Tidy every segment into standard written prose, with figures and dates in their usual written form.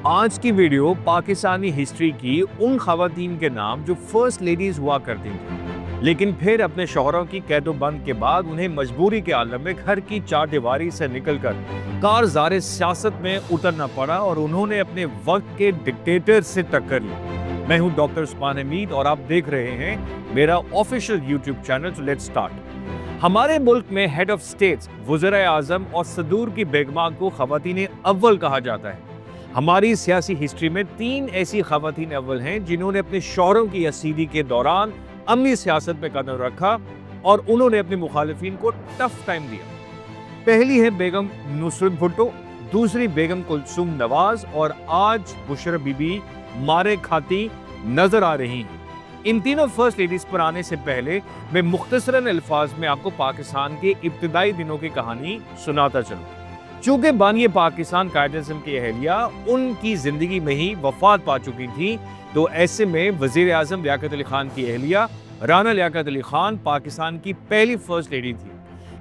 آج کی video Pakistani history کی ان خواتین کے نام جو فرسٹ لیڈیز ہوا کرتی تھیں، لیکن پھر اپنے شوہروں کی قید و بند کے بعد انہیں مجبوری کے عالم میں گھر کی چار دیواری سے نکل کر کارزار سیاست میں اترنا پڑا اور انہوں نے اپنے وقت کے ڈکٹیٹر سے ٹکر لی۔ میں ہوں ڈاکٹر عثمان حمید اور آپ دیکھ رہے ہیں میرا آفیشیل یوٹیوب چینل تو لیٹس سٹارٹ۔ ہمارے ملک میں ہیڈ آف سٹیٹس، وزرائے اعظم اور صدور کی بیگماں کو خواتین اول کہا جاتا ہے۔ ہماری سیاسی ہسٹری میں 3 ایسی خواتین اول ہیں جنہوں نے اپنے شوہروں کی اسیری کے دوران عملی سیاست میں قدم رکھا اور انہوں نے اپنے مخالفین کو ٹف ٹائم دیا۔ پہلی ہے بیگم نصرت بھٹو، دوسری بیگم کلثوم نواز اور آج بشرا بی بی مارے کھاتی نظر آ رہی ہیں۔ ان تینوں فرسٹ لیڈیز پر آنے سے پہلے میں مختصراً الفاظ میں آپ کو پاکستان کے ابتدائی دنوں کی کہانی سناتا چلوں۔ چونکہ بانی پاکستان قائد اعظم کی اہلیہ ان کی زندگی میں ہی وفات پا چکی تھی، تو ایسے میں وزیر اعظم لیاقت علی خان کی اہلیہ رانا لیاقت علی خان پاکستان کی پہلی فرسٹ لیڈی تھی۔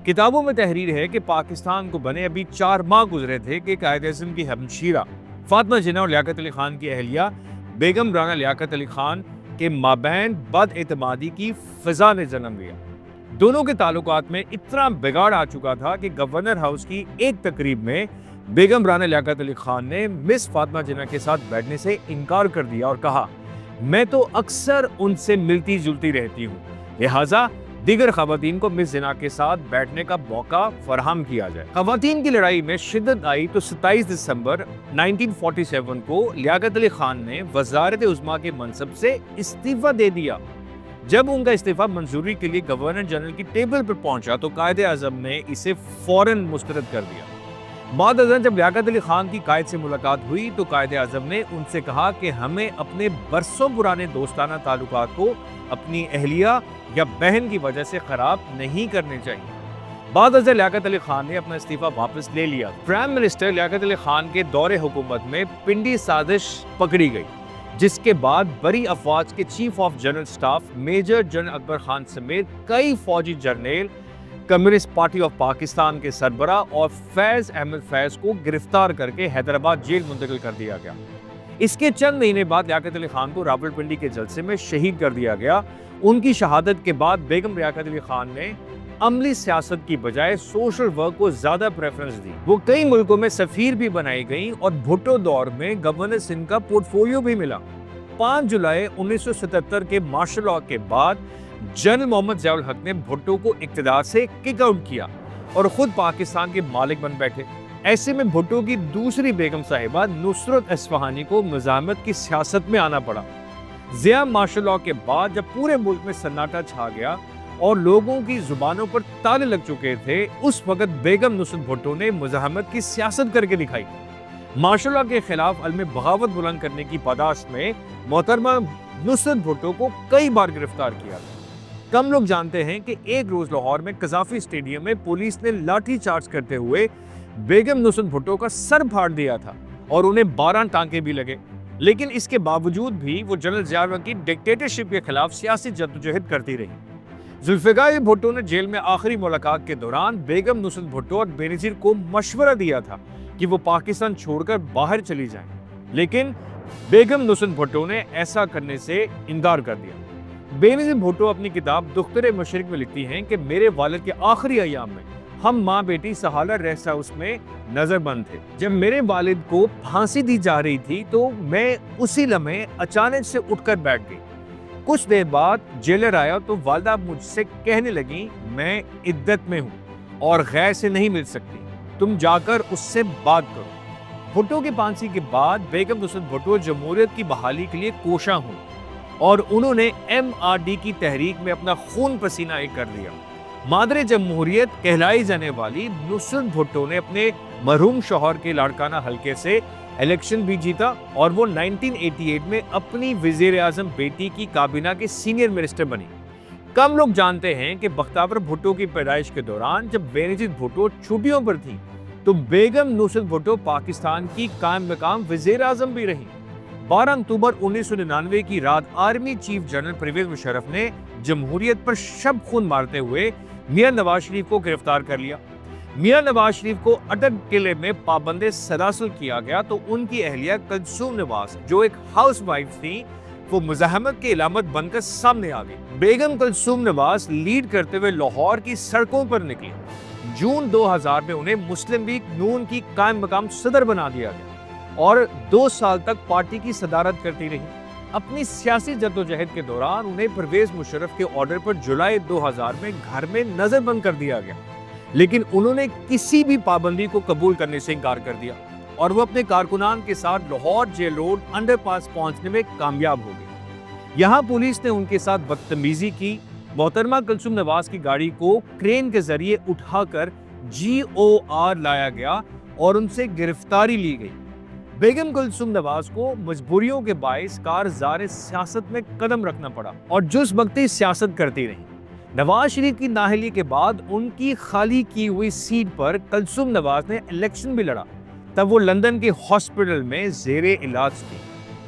کتابوں میں تحریر ہے کہ پاکستان کو بنے ابھی 4 ماہ گزرے تھے کہ قائد اعظم کی ہمشیرہ فاطمہ جناح اور لیاقت علی خان کی اہلیہ بیگم رانا لیاقت علی خان کے مابین بد اعتمادی کی فضا نے جنم لیا۔ دونوں کے تعلقات میں اتنا بگاڑ آ چکا تھا کہ گورنر ہاؤس کی ایک تقریب میں بیگم رانا لیاقت علی خان نے مس فاطمہ جناح کے ساتھ بیٹھنے سے انکار کر دیا اور کہا، میں تو اکثر ان سے ملتی جلتی رہتی ہوں، لہٰذا دیگر خواتین کو مس جناح کے ساتھ بیٹھنے کا موقع فراہم کیا جائے۔ خواتین کی لڑائی میں شدت آئی تو 27 دسمبر 1947 کو لیاقت علی خان نے وزارت عظمیٰ کے منصب سے استعفیٰ دے دیا۔ جب ان کا استعفیٰ منظوری کے لیے گورنر جنرل کی ٹیبل پر پہنچا تو قائد اعظم نے اسے فوراً مسترد کر دیا۔ بعد ازاں جب لیاقت علی خان کی قائد سے ملاقات ہوئی تو قائد اعظم نے ان سے کہا کہ ہمیں اپنے برسوں پرانے دوستانہ تعلقات کو اپنی اہلیہ یا بہن کی وجہ سے خراب نہیں کرنے چاہیے۔ بعد ازاں لیاقت علی خان نے اپنا استعفیٰ واپس لے لیا۔ پرائم منسٹر لیاقت علی خان کے دور حکومت میں پنڈی سازش پکڑی گئی، جس کے بعد بری افواج کے chief of general staff major general Akbar Khan سمیت کئی فوجی جرنیل، کمیونسٹ پارٹی آف پاکستان کے سربراہ اور فیض احمد فیض کو گرفتار کر کے حیدرآباد جیل منتقل کر دیا گیا۔ اس کے چند مہینے بعد لیاقت علی خان کو راولپنڈی کے جلسے میں شہید کر دیا گیا۔ ان کی شہادت کے بعد بیگم لیاقت علی خان نے عملی سیاست کی بجائے سوشل ورک کو زیادہ پریفرنس دی۔ وہ کئی ملکوں میں سفیر بھی بنائی گئیں اور بھٹو دور میں گورنر سندھ کا پورٹ فولیو بھی ملا۔ 5 جولائی 1977 کے مارشل لاء کے بعد جنرل محمد ضیاء الحق نے بھٹو کو اقتدار سے کک آؤٹ کیا اور خود پاکستان کے مالک بن بیٹھے۔ ایسے میں بھٹو کی دوسری بیگم صاحبہ نصرت اصفہانی کو مزاحمت کی سیاست میں آنا پڑا۔ ضیاء مارشل لاء کے بعد جب پورے ملک میں سناٹا چھا گیا اور لوگوں کی زبانوں پر تالے لگ چکے تھے، اس وقت بیگم نصرت بھٹو نے مزاحمت کی سیاست کر کے دکھائی۔ مارشل لاء کے خلاف علم بغاوت بلند کرنے کی پاداش میں محترمہ نصرت بھٹو کو کئی بار گرفتار کیا گیا۔ کم لوگ جانتے ہیں کہ ایک روز لاہور میں قذافی اسٹیڈیم میں پولیس نے لاٹھی چارج کرتے ہوئے بیگم نصرت بھٹو کا سر پھاڑ دیا تھا اور انہیں 12 ٹانکے بھی لگے، لیکن اس کے باوجود بھی وہ جنرل ضیاء الحق کی ڈکٹیٹرشپ کے خلاف سیاسی جدوجہد کرتی رہی۔ ذوالفقار بھٹو نے جیل میں آخری ملاقات کے دوران بیگم نصرت بھٹو اور بینظیر کو مشورہ دیا تھا کہ وہ پاکستان چھوڑ کر باہر چلی جائیں، لیکن بیگم نصرت بھٹو نے ایسا کرنے سے انکار کر دیا۔ بینظیر بھٹو اپنی کتاب دختر مشرق میں لکھتی ہیں کہ میرے والد کے آخری ایام میں ہم ماں بیٹی سہالہ ریسٹ ہاؤس میں نظر بند تھے۔ جب میرے والد کو پھانسی دی جا رہی تھی تو میں اسی لمحے اچانک سے اٹھ کر بیٹھ گئی۔ کچھ دیر بعد جیلر آیا تو والدہ مجھ سے کہنے لگی، میں عدت میں ہوں اور غیر سے نہیں مل سکتی، تم جا کر اس سے بات کرو۔ بھٹو کی پھانسی کے بعد بیگم نصرت بھٹو جمہوریت کی بحالی کے لیے کوشاں ہوئی اور انہوں نے MRD کی تحریک میں اپنا خون پسینہ ایک کر دیا۔ مادر جمہوریت کہلائی جانے والی نصرت بھٹو نے اپنے مرحوم شوہر کے لاڑکانہ حلقے سے الیکشن بھی جیتا اور وہ 1988 میں اپنی وزیر اعظم بیٹی کی کابینہ کے سینئر منسٹر بنی۔ کم لوگ جانتے ہیں کہ بختیار بھٹو کی پیدائش کے دوران جب بینظیر بھٹو چھٹیوں پر تھی تو بیگم نصرت بھٹو پاکستان کی قائم مقام وزیر اعظم بھی رہی۔ 12 اکتوبر 1999 کی رات army chief general Pervez Musharraf نے جمہوریت پر شب خون مارتے ہوئے میاں نواز شریف کو گرفتار کر لیا۔ میاں نواز شریف کو اٹک قلعے میں پابند سلاسل کیا گیا تو ان کی اہلیہ کلثوم نواز جو ایک ہاؤس وائف تھی وہ مزاحمت کی علامت بن کر سامنے آ گئی۔ بیگم کلثوم نواز لیڈ کرتے ہوئے لاہور کی سڑکوں پر نکلی۔ جون 2000 میں انہیں مسلم لیگ نون کی قائم مقام صدر بنا دیا گیا اور 2 سال تک پارٹی کی صدارت کرتی رہی۔ اپنی سیاسی جدوجہد کے دوران انہیں پرویز مشرف کے آرڈر پر جولائی 2000 میں گھر میں نظر بند کر دیا گیا، لیکن انہوں نے کسی بھی پابندی کو قبول کرنے سے انکار کر دیا اور وہ اپنے کارکنان کے ساتھ لاہور جیل روڈ انڈر پاس پہنچنے میں کامیاب ہو گئے۔ یہاں پولیس نے ان کے ساتھ بدتمیزی کی۔ محترمہ کلثوم نواز کی گاڑی کو کرین کے ذریعے اٹھا کر GOR لایا گیا اور ان سے گرفتاری لی گئی۔ بیگم کلثوم نواز کو مجبوریوں کے باعث کارزار سیاست میں قدم رکھنا پڑا اور جز وقتی سیاست کرتی رہی۔ نواز شریف کی نااہلی کے بعد ان کی خالی کی ہوئی سیٹ پر کلثوم نواز نے الیکشن بھی لڑا، تب وہ لندن کے ہاسپٹل میں زیر علاج تھی۔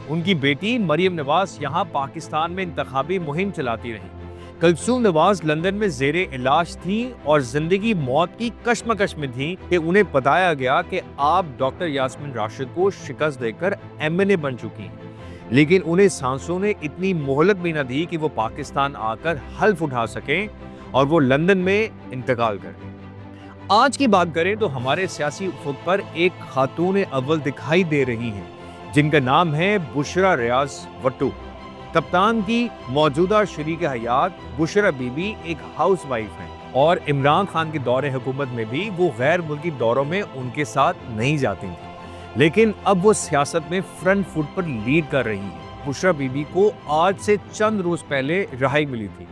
ان کی بیٹی مریم نواز یہاں پاکستان میں انتخابی مہم چلاتی رہی۔ کلثوم نواز لندن میں زیر علاج تھیں اور زندگی موت کی کشمکش میں تھیں کہ انہیں بتایا گیا کہ آپ ڈاکٹر یاسمین راشد کو شکست دے کر MNA بن چکی ہیں، لیکن انہیں سانسوں نے اتنی مہلت بھی نہ دی کہ وہ پاکستان آ کر حلف اٹھا سکیں اور وہ لندن میں انتقال کر گئیں۔ آج کی بات کریں تو ہمارے سیاسی افق پر ایک خاتون اول دکھائی دے رہی ہیں جن کا نام ہے بشرا ریاض وٹو۔ کپتان کی موجودہ شریک حیات بشرا بی بی ایک ہاؤس وائف ہیں اور عمران خان کے دور حکومت میں بھی وہ غیر ملکی دوروں میں ان کے ساتھ نہیں جاتی تھیں، لیکن اب وہ سیاست میں فرنٹ فٹ پر لیڈ کر رہی ہیں۔ بشرا بی بی کو آج سے چند روز پہلے رہائی ملی تھی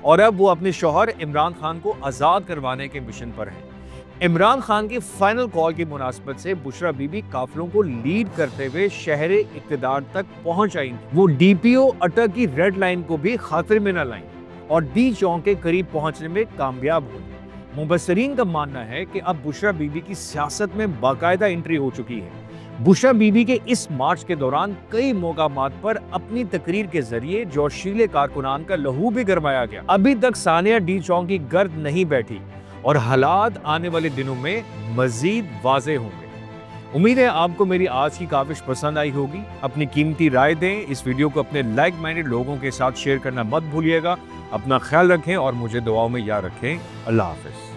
اور اب وہ اپنے شوہر عمران خان کو آزاد کروانے کے مشن پر ہیں۔ عمران خان کی فائنل کال کی مناسبت سے بشرا بی بی قافلوں کو لیڈ کرتے ہوئے شہر اقتدار تک پہنچ آئیں۔ وہ DPO اٹک کی ریڈ لائن کو بھی خاطر میں نہ لائیں اور ڈی چوک کے قریب پہنچنے میں کامیاب ہوئی۔ مبصرین کا ماننا ہے کہ اب بشرا بی بی کی سیاست میں باقاعدہ انٹری ہو چکی ہے۔ بشرا بی بی کے اس مارچ کے دوران کئی مقامات پر اپنی تقریر کے ذریعے جوشیلے کارکنان کا لہو بھی گرمایا گیا۔ ابھی تک ثانیہ ڈی چوک کی گرد نہیں بیٹھی اور حالات آنے والے دنوں میں مزید واضح ہوں گے۔ امید ہے آپ کو میری آج کی کاوش پسند آئی ہوگی۔ اپنی قیمتی رائے دیں، اس ویڈیو کو اپنے لائک مائنڈڈ لوگوں کے ساتھ شیئر کرنا مت بھولیے گا۔ اپنا خیال رکھیں اور مجھے دعاؤں میں یاد رکھیں۔ اللہ حافظ۔